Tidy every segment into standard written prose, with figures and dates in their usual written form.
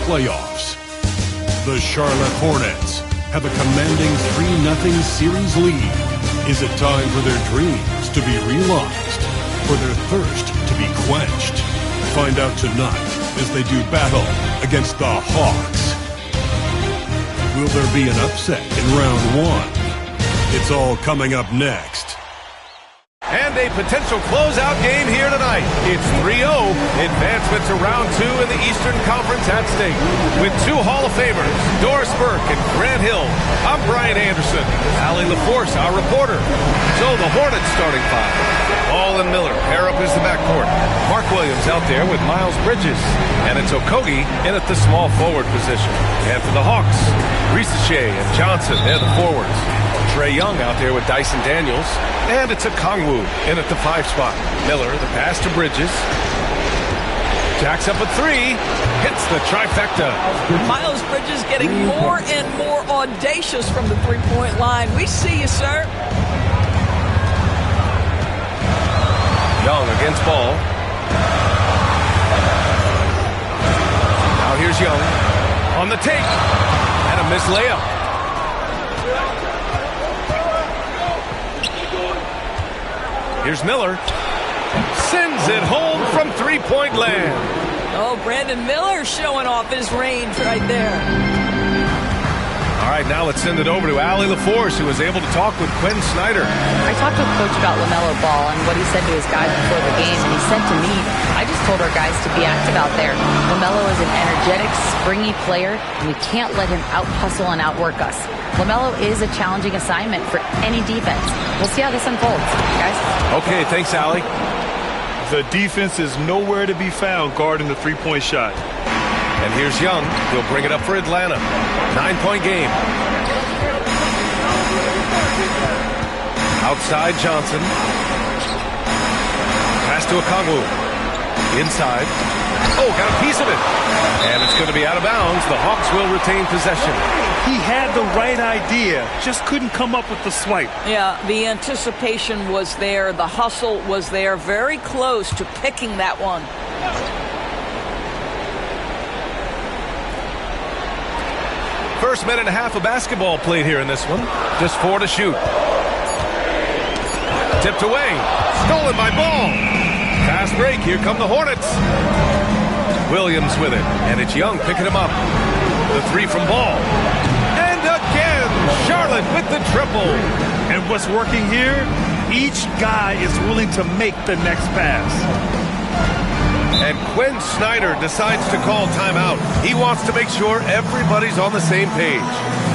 playoffs. The Charlotte Hornets have a commanding 3-0 series lead. Is it time for their dreams to be realized, for their thirst to be quenched? Find out tonight as they do battle against the Hawks. Will there be an upset in round one? It's all coming up next. And a potential closeout game here tonight. It's 3-0. Advancement to round two in the Eastern Conference at stake. With two Hall of Famers, Doris Burke and Grant Hill. I'm Brian Anderson. Allie LaForce, our reporter. So the Hornets starting five. Ball and Miller pair up as the backcourt. Mark Williams out there with Miles Bridges. And it's Okogie in at the small forward position. And for the Hawks, Risachet and Johnson, they're the forwards. Trae Young out there with Dyson Daniels. And it's Okongwu in at the 5 spot. Miller, the pass to Bridges. Jacks up a three. Hits the trifecta. Miles Bridges getting more and more audacious from the three-point line. We see you, sir. Young against Ball. Now here's Young. On the take. And a missed layup. Here's Miller. Sends it home from three-point land. Oh, Brandon Miller showing off his range right there. All right, now let's send it over to Allie LaForce, who was able to talk with Quinn Snyder. I talked with Coach about LaMelo Ball and what he said to his guys before the game, and he said to me, I just told our guys to be active out there. LaMelo is an energetic, springy player, and we can't let him out-hustle and outwork us. LaMelo is a challenging assignment for any defense. We'll see how this unfolds, guys. Okay, thanks, Allie. The defense is nowhere to be found guarding the three-point shot. And here's Young. He'll bring it up for Atlanta. 9-point game. Outside Johnson. Pass to Okongwu. Inside. Oh, got a piece of it. And it's going to be out of bounds. The Hawks will retain possession. He had the right idea, just couldn't come up with the swipe. Yeah, the anticipation was there. The hustle was there. Very close to picking that one. First minute and a half of basketball played here in this one. Just 4 to shoot. Tipped away. Stolen by Ball. Fast break. Here come the Hornets. Williams with it. And it's Young picking him up. The three from Ball. And again, Charlotte with the triple. And what's working here? Each guy is willing to make the next pass. And Quinn Snyder decides to call timeout. He wants to make sure everybody's on the same page.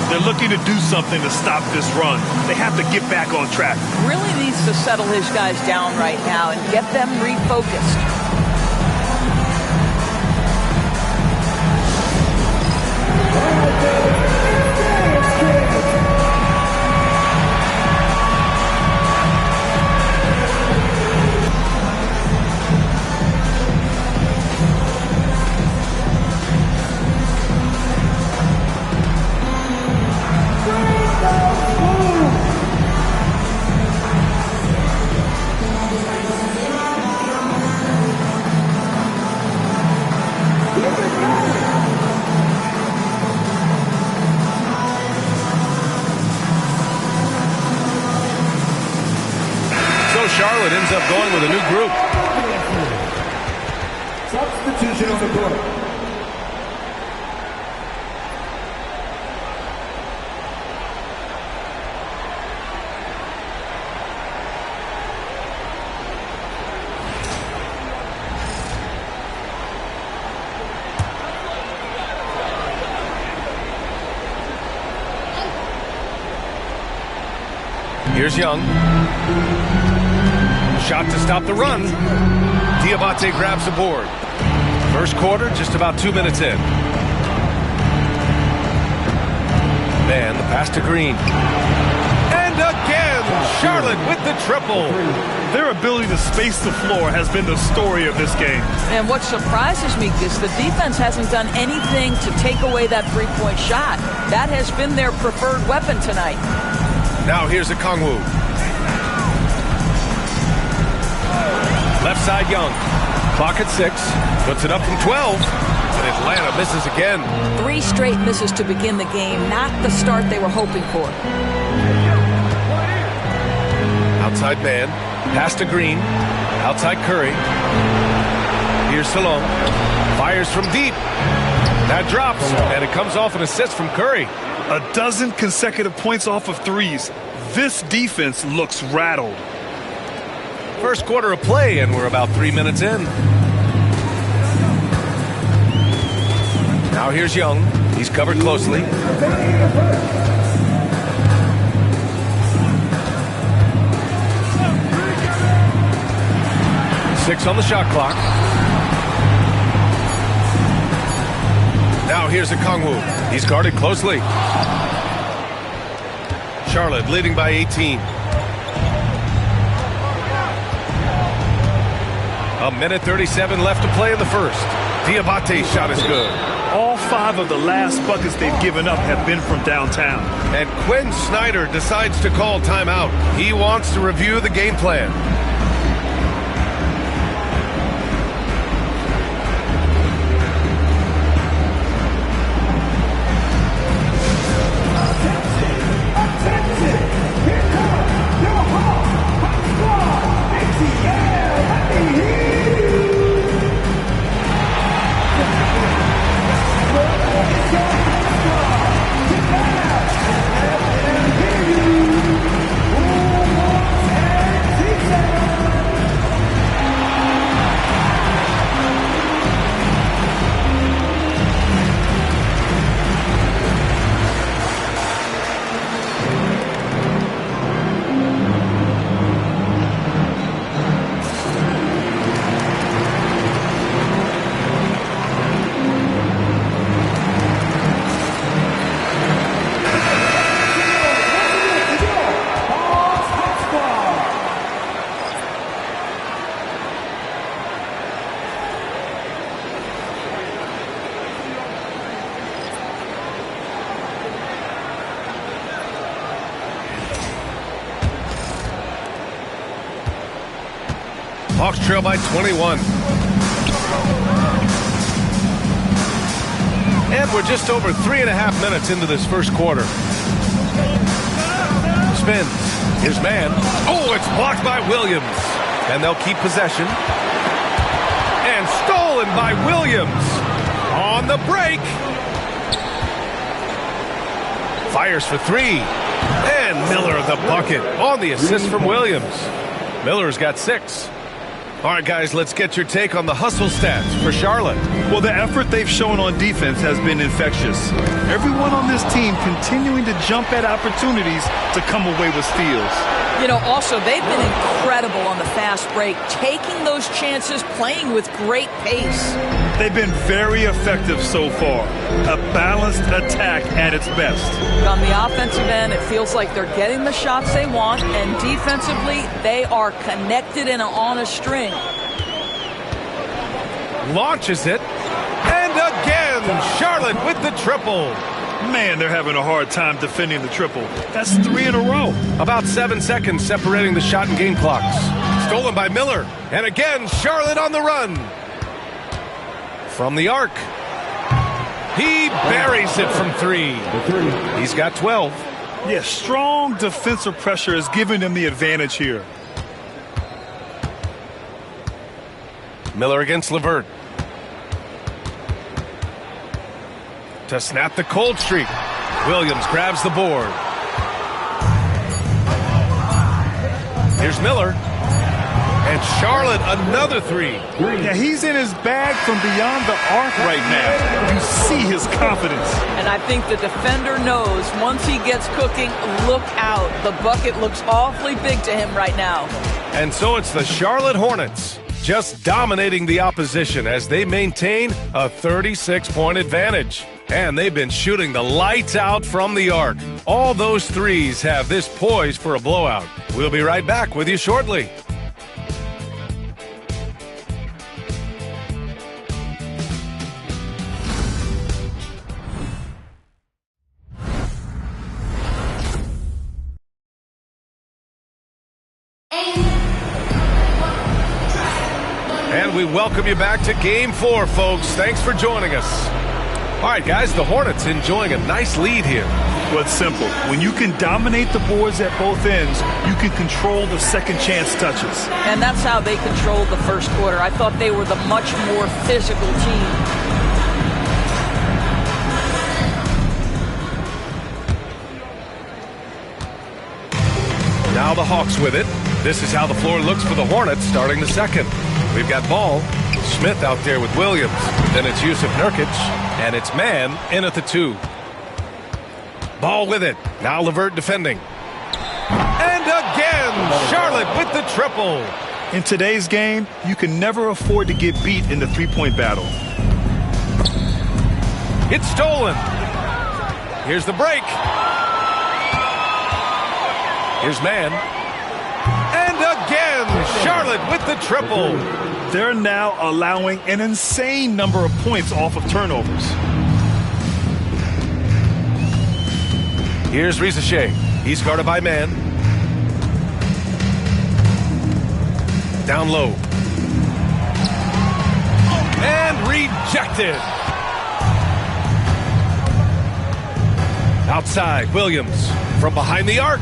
They're looking to do something to stop this run. They have to get back on track. Really needs to settle his guys down right now and get them refocused. Charlotte ends up going with a new group. Substitution on the court. Here's Young. Shot to stop the run. Diabate grabs the board. First quarter, just about 2 minutes in. Man, the pass to Green. And again, Charlotte with the triple. Their ability to space the floor has been the story of this game. And what surprises me is the defense hasn't done anything to take away that three-point shot. That has been their preferred weapon tonight. Now here's Okongwu. Left side Young. Clock at 6. Puts it up from 12. And Atlanta misses again. 3 straight misses to begin the game. Not the start they were hoping for. Outside man. Pass to Green. Outside Curry. Here's Salone. Fires from deep. That drops, and it comes off an assist from Curry. 12 consecutive points off of threes. This defense looks rattled. First quarter of play, and we're about 3 minutes in. Now here's Young. He's covered closely. 6 on the shot clock. Now here's Okongwu. He's guarded closely. Charlotte leading by 18. A minute 37 left to play in the first. Diabate's shot is good. All 5 of the last buckets they've given up have been from downtown. And Quinn Snyder decides to call timeout. He wants to review the game plan. Hawks trail by 21. And we're just over 3.5 minutes into this first quarter. Spins. His man. Oh, it's blocked by Williams. And they'll keep possession. And stolen by Williams. On the break. Fires for 3. And Miller the bucket on the assist from Williams. Miller's got 6. All right, guys, let's get your take on the hustle stats for Charlotte. Well, the effort they've shown on defense has been infectious. Everyone on this team continuing to jump at opportunities to come away with steals. You know, also, they've been incredible on the fast break, taking those chances, playing with great pace. They've been very effective so far. A balanced attack at its best. On the offensive end, it feels like they're getting the shots they want, and defensively, they are connected and on a string. Launches it, and again, Charlotte with the triple. Man, they're having a hard time defending the triple. That's 3 in a row. About 7 seconds separating the shot and game clocks. Stolen by Miller, and again, Charlotte on the run. From the arc. He buries it from 3. He's got 12. Yeah, strong defensive pressure is giving them the advantage here. Miller against LeVert. To snap the cold streak. Williams grabs the board. Here's Miller. And Charlotte, another 3. Yeah, he's in his bag from beyond the arc right now. You see his confidence. And I think the defender knows once he gets cooking, look out. The bucket looks awfully big to him right now. And so it's the Charlotte Hornets just dominating the opposition as they maintain a 36-point advantage. And they've been shooting the lights out from the arc. All those threes have this poised for a blowout. We'll be right back with you shortly. And And we welcome you back to Game 4, folks. Thanks for joining us. All right, guys, the Hornets enjoying a nice lead here. Well, it's simple. When you can dominate the boards at both ends, you can control the second chance touches. And that's how they controlled the first quarter. I thought they were the much more physical team. Now the Hawks with it. This is how the floor looks for the Hornets starting the second. We've got Ball, Smith out there with Williams. Then it's Yusuf Nurkic, and it's Man in at the 2. Ball with it. Now LeVert defending. And again, Charlotte with the triple. In today's game, you can never afford to get beat in the three-point battle. It's stolen. Here's the break. Here's Man. And again, Charlotte with the triple. They're now allowing an insane number of points off of turnovers. Here's Rizachet. He's guarded by Man. Down low. And rejected. Outside, Williams from behind the arc.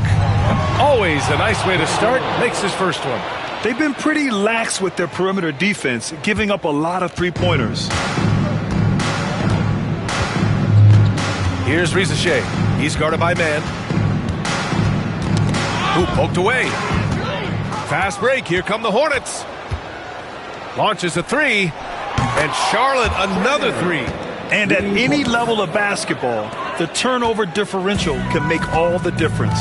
Always a nice way to start. Makes his first one. They've been pretty lax with their perimeter defense, giving up a lot of three-pointers. Here's Rizachet. He's guarded by Man. Who poked away. Fast break. Here come the Hornets. Launches a 3. And Charlotte another 3. And at any level of basketball, the turnover differential can make all the difference.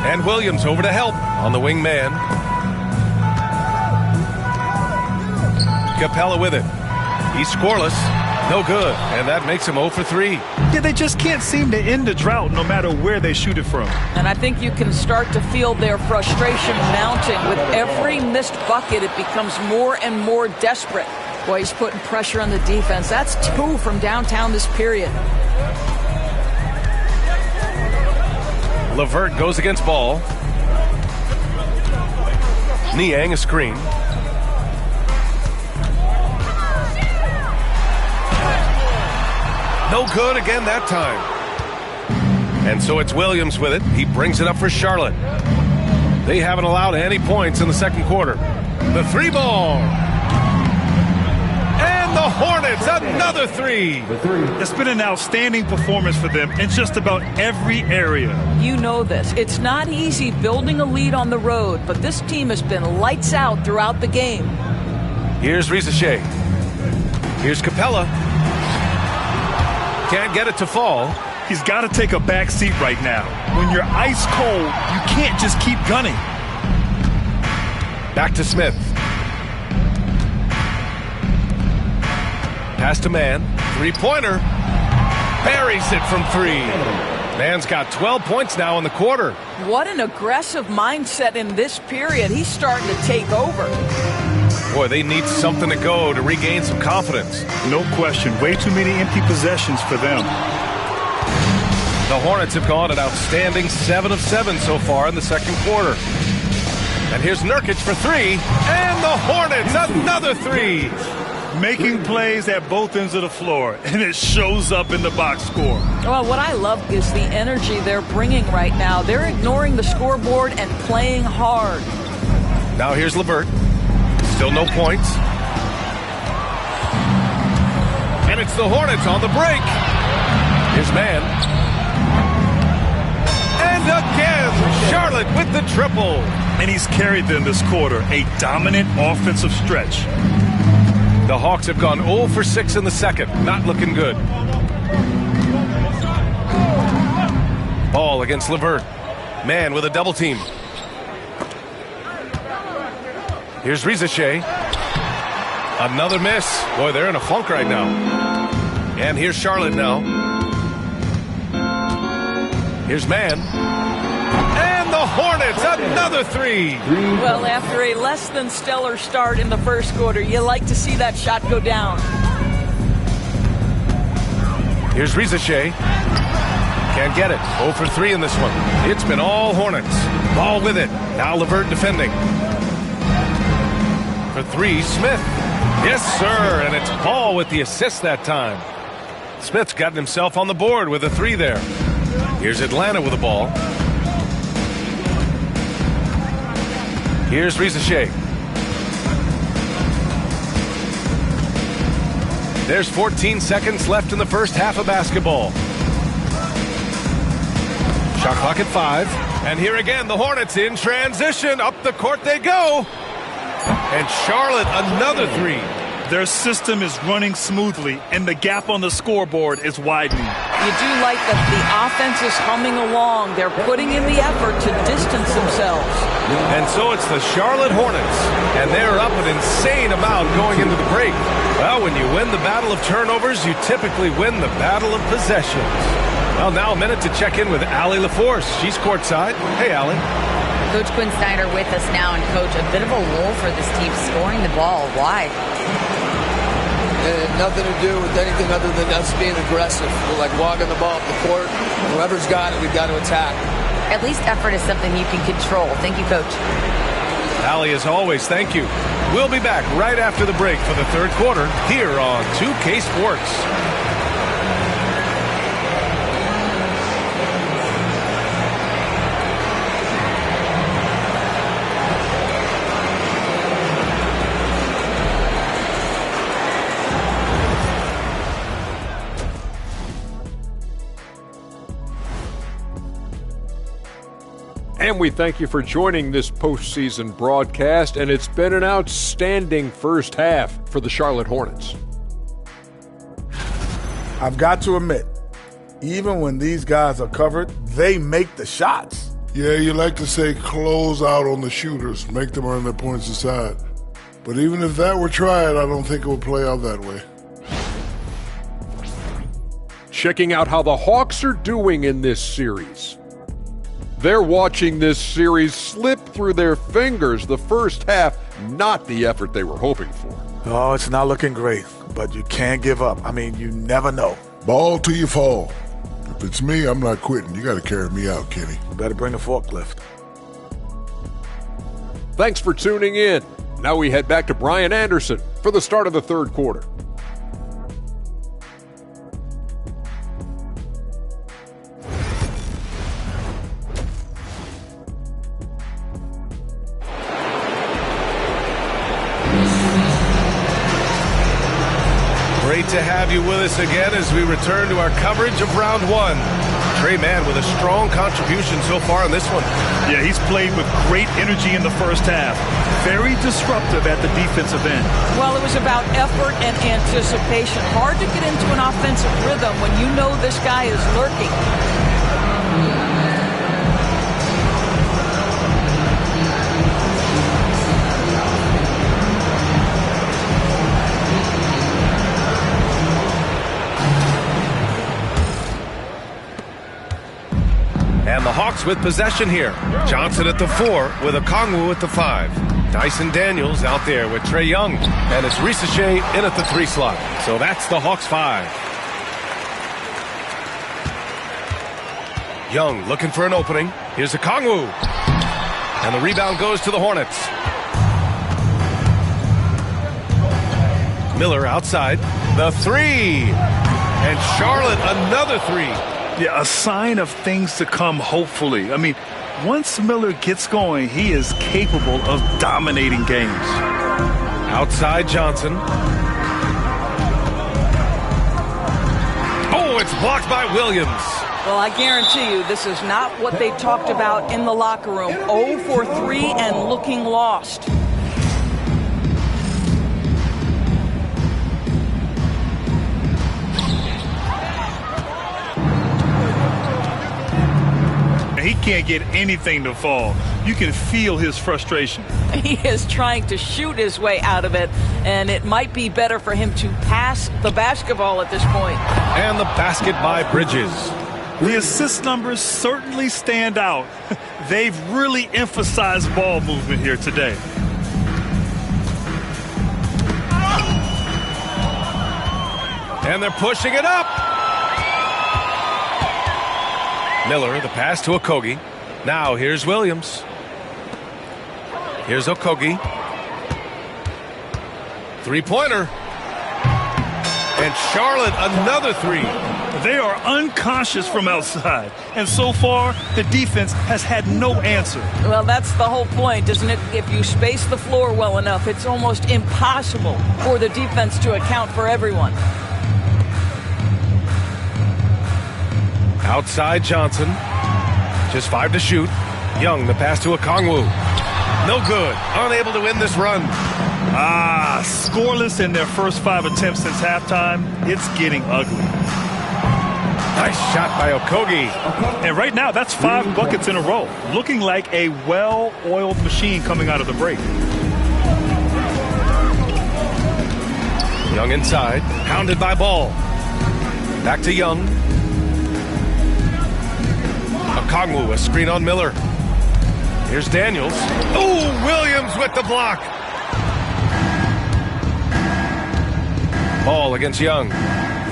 And Williams over to help on the wing man. Capella with it. He's scoreless. No good. And that makes him 0 for 3. Yeah, they just can't seem to end the drought no matter where they shoot it from. And I think you can start to feel their frustration mounting. With every missed bucket, it becomes more and more desperate. Boy, he's putting pressure on the defense. That's 2 from downtown this period. LeVert goes against Ball. Niang a screen. No good again that time. And so it's Williams with it. He brings it up for Charlotte. They haven't allowed any points in the second quarter. The 3 ball. And the Hornets, another 3. It's been an outstanding performance for them in just about every area. You know this. It's not easy building a lead on the road, but this team has been lights out throughout the game. Here's Rizachet. Here's Capella. Can't get it to fall. He's got to take a back seat right now. When you're ice cold, you can't just keep gunning. Back to Smith. Pass to Man. 3-pointer. Buries it from 3. Man's got 12 points now in the quarter. What an aggressive mindset in this period. He's starting to take over. Boy, they need something to go to regain some confidence. No question. Way too many empty possessions for them. The Hornets have gone an outstanding 7 of 7 so far in the second quarter. And here's Nurkic for 3. And the Hornets, another 3. Making plays at both ends of the floor, and it shows up in the box score. Well, what I love is the energy they're bringing right now. They're ignoring the scoreboard and playing hard. Now here's LeVert. Still no points. And it's the Hornets on the break. Here's Man. And again, Charlotte with the triple. And he's carried them this quarter, a dominant offensive stretch. The Hawks have gone 0 for 6 in the second. Not looking good. Ball against LeVert. Man with a double team. Here's Rizachet. Another miss. Boy, they're in a funk right now. And here's Charlotte now. Here's Man. And the Hornets, another 3. Well, after a less than stellar start in the first quarter, you like to see that shot go down. Here's Rizachet. Can't get it. 0 for 3 in this one. It's been all Hornets. Ball with it. Now LeVert defending. For three, Smith. Yes, sir, and it's Paul with the assist that time. Smith's gotten himself on the board with a three there. Here's Atlanta with the ball. Here's Rizachet. There's 14 seconds left in the first half of basketball. Shot clock at 5. And here again, the Hornets in transition. Up the court they go. And Charlotte, another three. Their system is running smoothly, and the gap on the scoreboard is widening. You do like that the offense is humming along. They're putting in the effort to distance themselves. And so it's the Charlotte Hornets, and they're up an insane amount going into the break. Well, when you win the battle of turnovers, you typically win the battle of possessions. Well, now a minute to check in with Allie LaForce. She's courtside. Hey, Allie. Coach Quinn Snyder with us now, and Coach, a bit of a lull for this team scoring the ball. Why? It had nothing to do with anything other than us being aggressive. We're like walking the ball up the court. Whoever's got it, we've got to attack. At least effort is something you can control. Thank you, Coach. Allie, as always, thank you. We'll be back right after the break for the third quarter here on 2K Sports. And we thank you for joining this postseason broadcast, and it's been an outstanding first half for the Charlotte Hornets. I've got to admit, even when these guys are covered, they make the shots. Yeah, you like to say close out on the shooters, make them earn their points aside. But even if that were tried, I don't think it would play out that way. Checking out how the Hawks are doing in this series. They're watching this series slip through their fingers. The first half, not the effort they were hoping for. Oh, it's not looking great, but you can't give up. I mean, you never know. Ball till you fall. If it's me, I'm not quitting. You got to carry me out, Kenny. You better bring a forklift. Thanks for tuning in. Now we head back to Brian Anderson for the start of the third quarter. Great to have you with us again as we return to our coverage of round one. Trey Mann with a strong contribution so far in this one. Yeah, he's played with great energy in the first half. Very disruptive at the defensive end. Well, it was about effort and anticipation. Hard to get into an offensive rhythm when you know this guy is lurking. And the Hawks with possession here. Johnson at the 4 with Okongwu at the 5. Dyson Daniels out there with Trae Young. And it's Rizachet in at the 3 slot. So that's the Hawks 5. Young looking for an opening. Here's Okongwu. And the rebound goes to the Hornets. Miller outside. The 3. And Charlotte another 3. Yeah, a sign of things to come, hopefully. I mean, once Miller gets going, he is capable of dominating games. Outside Johnson. Oh, it's blocked by Williams. Well, I guarantee you this is not what they talked about in the locker room. 0 for 3 and looking lost. He can't get anything to fall. You can feel his frustration. He is trying to shoot his way out of it, and it might be better for him to pass the basketball at this point. And the basket by Bridges. The assist numbers certainly stand out. They've really emphasized ball movement here today. And they're pushing it up. Miller, the pass to Okogie. Now here's Williams. Here's Okogie. Three-pointer. And Charlotte, another three. They are unconscious from outside. And so far, the defense has had no answer. Well, that's the whole point, isn't it? If you space the floor well enough, it's almost impossible for the defense to account for everyone. Outside Johnson. Just 5 to shoot. Young, the pass to Okongwu. No good. Unable to win this run. Scoreless in their first 5 attempts since halftime. It's getting ugly. Nice shot by Okogie. And right now, that's 5 buckets in a row. Looking like a well-oiled machine coming out of the break. Young inside. Hounded by Ball. Back to Young. Okongwu, a screen on Miller. Here's Daniels. Oh, Williams with the block. Ball against Young.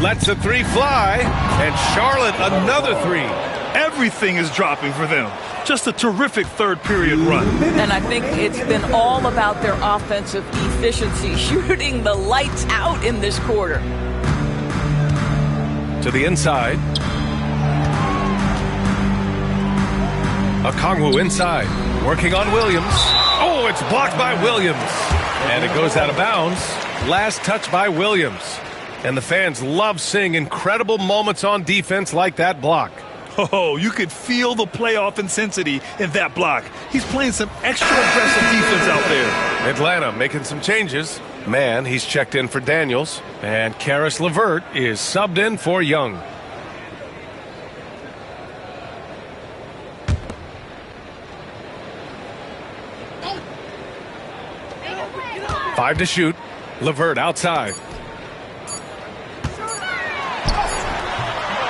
Lets a three fly. And Charlotte, another three. Everything is dropping for them. Just a terrific third-period run. And I think it's been all about their offensive efficiency, shooting the lights out in this quarter. To the inside. Okongwu inside. Working on Williams. Oh, it's blocked by Williams. And it goes out of bounds. Last touch by Williams. And the fans love seeing incredible moments on defense like that block. Oh, you could feel the playoff intensity in that block. He's playing some extra aggressive defense out there. Atlanta making some changes. Man, he's checked in for Daniels. And Karis LeVert is subbed in for Young. Five to shoot. LeVert outside.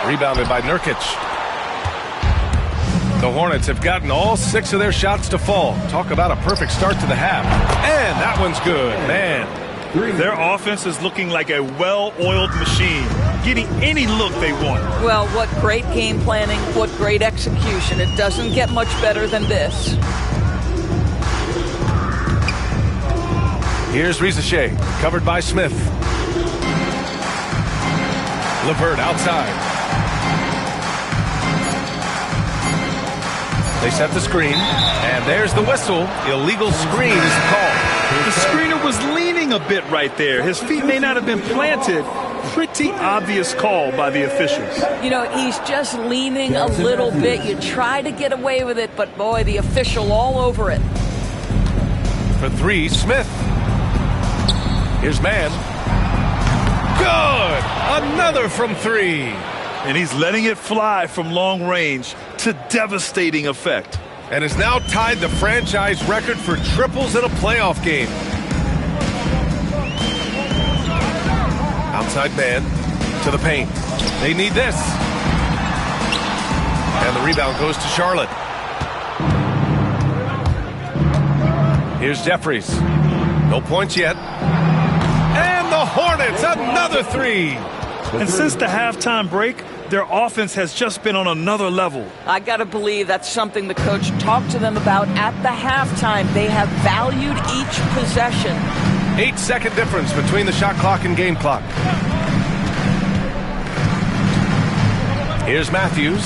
Rebounded by Nurkic. The Hornets have gotten all 6 of their shots to fall. Talk about a perfect start to the half. And that one's good, man. Their offense is looking like a well-oiled machine, getting any look they want. Well, what great game planning, what great execution. It doesn't get much better than this. Here's Rizachet, covered by Smith. LeVert outside. They set the screen, and there's the whistle. Illegal screen is called. The screener was leaning a bit right there. His feet may not have been planted. Pretty obvious call by the officials. You know, he's just leaning a little bit. You try to get away with it, but boy, the official all over it. For three, Smith. Here's Mann. Good! Another from three. And he's letting it fly from long range to devastating effect. And has now tied the franchise record for triples in a playoff game. Outside man to the paint. They need this. And the rebound goes to Charlotte. Here's Jeffries. No points yet. And the Hornets, another three. And since the halftime break, their offense has just been on another level. I got to believe that's something the coach talked to them about at the halftime. They have valued each possession. 8-second difference between the shot clock and game clock. Here's Matthews,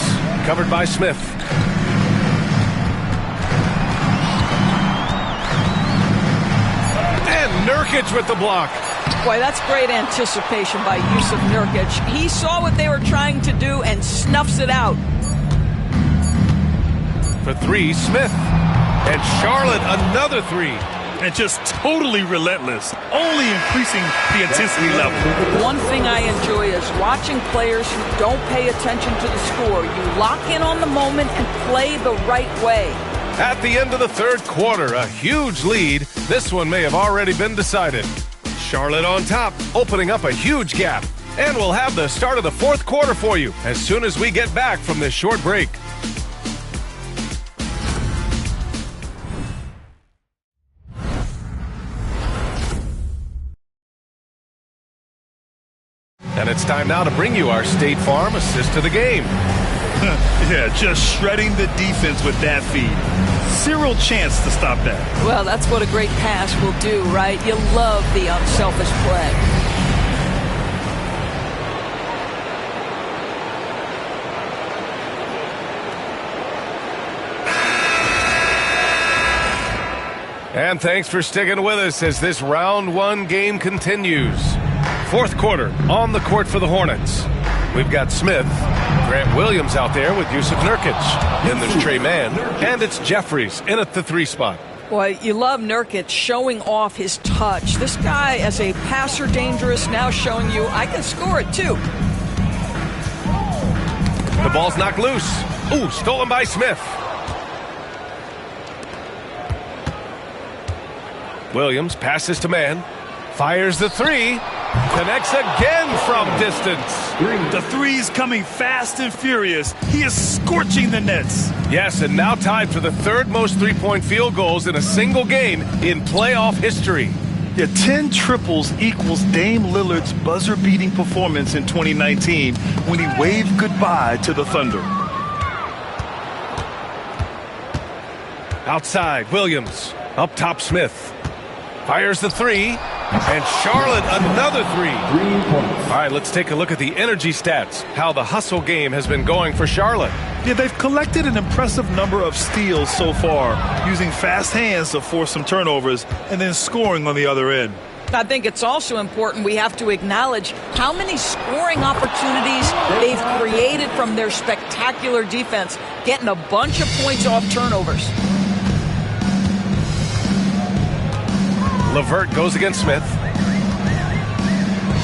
covered by Smith. And Nurkic with the block. Boy, that's great anticipation by Yusuf Nurkic. He saw what they were trying to do and snuffs it out. For three, Smith. And Charlotte, another three. And just totally relentless, only increasing the intensity level. One thing I enjoy is watching players who don't pay attention to the score. You lock in on the moment and play the right way. At the end of the third quarter, a huge lead. This one may have already been decided. Charlotte on top, opening up a huge gap. And we'll have the start of the fourth quarter for you as soon as we get back from this short break. And it's time now to bring you our State Farm assist to the game. Yeah, just shredding the defense with that feed. Zero chance to stop that. Well, that's what a great pass will do, right? You love the unselfish play. And thanks for sticking with us as this round one game continues. Fourth quarter on the court for the Hornets. We've got Smith, Grant Williams out there with Yusuf Nurkic. Then there's Trey Mann, and it's Jeffries in at the 3 spot. Boy, you love Nurkic showing off his touch. This guy, as a passer, dangerous, now showing you I can score it too. The ball's knocked loose. Ooh, stolen by Smith. Williams passes to Mann, fires the 3, connects again from distance. The 3's coming fast and furious. He is scorching the nets. Yes, and now tied for the 3rd most three-point field goals in a single game in playoff history. Yeah, 10 triples equals Dame Lillard's buzzer-beating performance in 2019 when he waved goodbye to the Thunder. Outside, Williams. Up top, Smith. Fires the 3, and Charlotte another 3. 3 points. All right, let's take a look at the energy stats, how the hustle game has been going for Charlotte. Yeah, they've collected an impressive number of steals so far, using fast hands to force some turnovers and then scoring on the other end. I think it's also important we have to acknowledge how many scoring opportunities they've created from their spectacular defense, getting a bunch of points off turnovers. LeVert goes against Smith.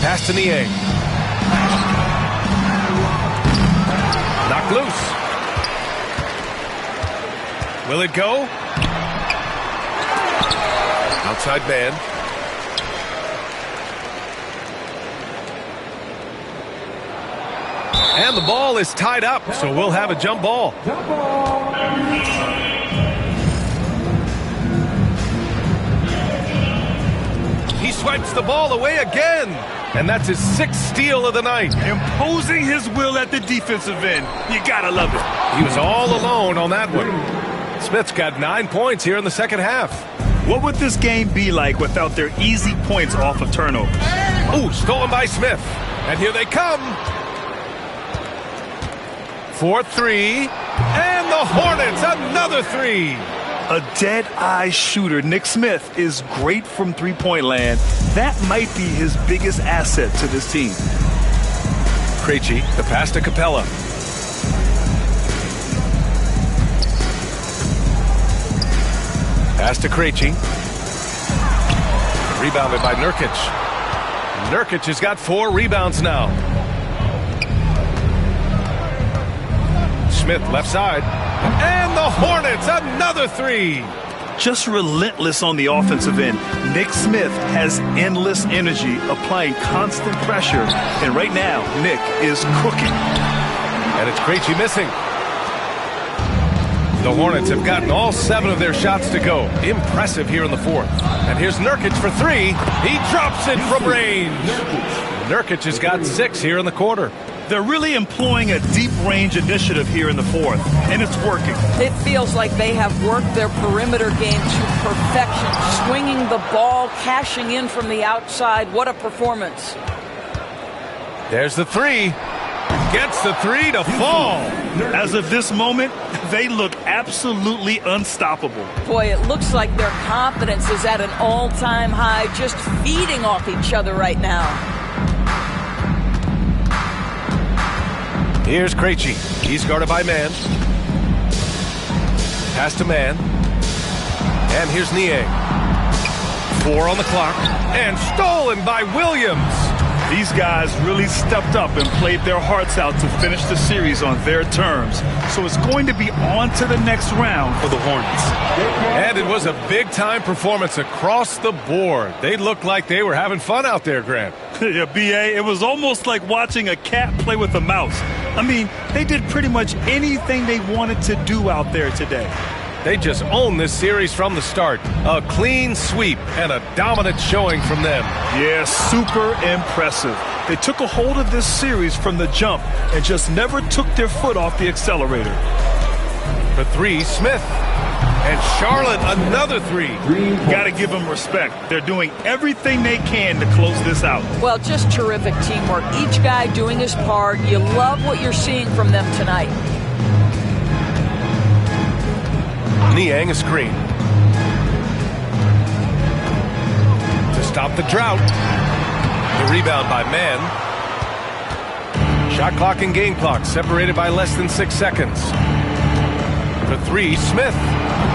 Pass to Nie. Knocked loose. Will it go? Outside man. And the ball is tied up, so we'll have a jump ball. Jump ball. He swipes the ball away again, and that's his 6th steal of the night. Imposing his will at the defensive end. You gotta love it. He was all alone on that one. Smith's got 9 points here in the second half. What would this game be like without their easy points off of turnovers? Ooh, stolen by Smith. And here they come. 4-3, and the Hornets another 3. A dead-eye shooter, Nick Smith, is great from three-point land. That might be his biggest asset to this team. Krejci, the pass to Capella. Pass to Krejci. Rebounded by Nurkic. Nurkic has got 4 rebounds now. Smith left side. And the Hornets another 3. Just relentless on the offensive end. Nick Smith has endless energy, applying constant pressure. And right now, Nick is cooking. And it's Krejci missing. The Hornets have gotten all 7 of their shots to go. Impressive here in the 4th. And here's Nurkic for 3. He drops it from range. Nurkic has got 6 here in the quarter. They're really employing a deep-range initiative here in the 4th, and it's working. It feels like they have worked their perimeter game to perfection, swinging the ball, cashing in from the outside. What a performance. There's the 3. Gets the 3 to fall. As of this moment, they look absolutely unstoppable. Boy, it looks like their confidence is at an all-time high, just feeding off each other right now. Here's Krejci. He's guarded by Mann. Pass to Mann. And here's Nie. 4 on the clock. And stolen by Williams. These guys really stepped up and played their hearts out to finish the series on their terms. So it's going to be on to the next round for the Hornets. And it was a big-time performance across the board. They looked like they were having fun out there, Grant. Yeah, B.A., it was almost like watching a cat play with a mouse. I mean, they did pretty much anything they wanted to do out there today. They just owned this series from the start. A clean sweep and a dominant showing from them. Yeah, super impressive. They took a hold of this series from the jump and just never took their foot off the accelerator. For 3, Smith. And Charlotte, another three. Got to give them respect. They're doing everything they can to close this out. Well, just terrific teamwork. Each guy doing his part. You love what you're seeing from them tonight. Niang a screen. To stop the drought. The rebound by Mann. Shot clock and game clock separated by less than 6 seconds. For three, Smith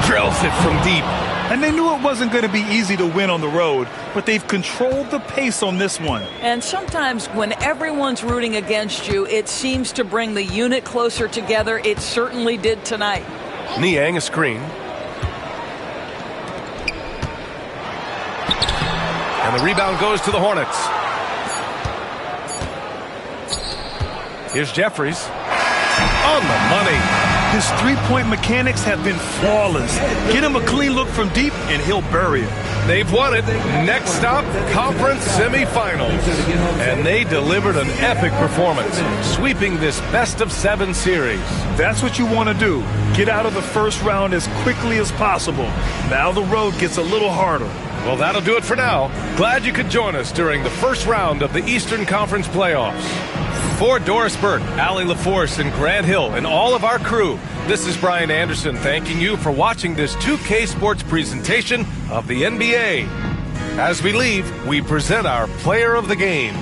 drills it from deep. And they knew it wasn't going to be easy to win on the road, but they've controlled the pace on this one. And sometimes when everyone's rooting against you, it seems to bring the unit closer together. It certainly did tonight. Niang a screen. And the rebound goes to the Hornets. Here's Jeffries. On the money. His three-point mechanics have been flawless. Get him a clean look from deep, and he'll bury it. They've won it. Next stop, conference semifinals. And they delivered an epic performance, sweeping this best-of-7 series. That's what you want to do. Get out of the first round as quickly as possible. Now the road gets a little harder. Well, that'll do it for now. Glad you could join us during the first round of the Eastern Conference playoffs. For Doris Burke, Allie LaForce, and Grant Hill, and all of our crew, this is Brian Anderson thanking you for watching this 2K Sports presentation of the NBA. As we leave, we present our player of the game.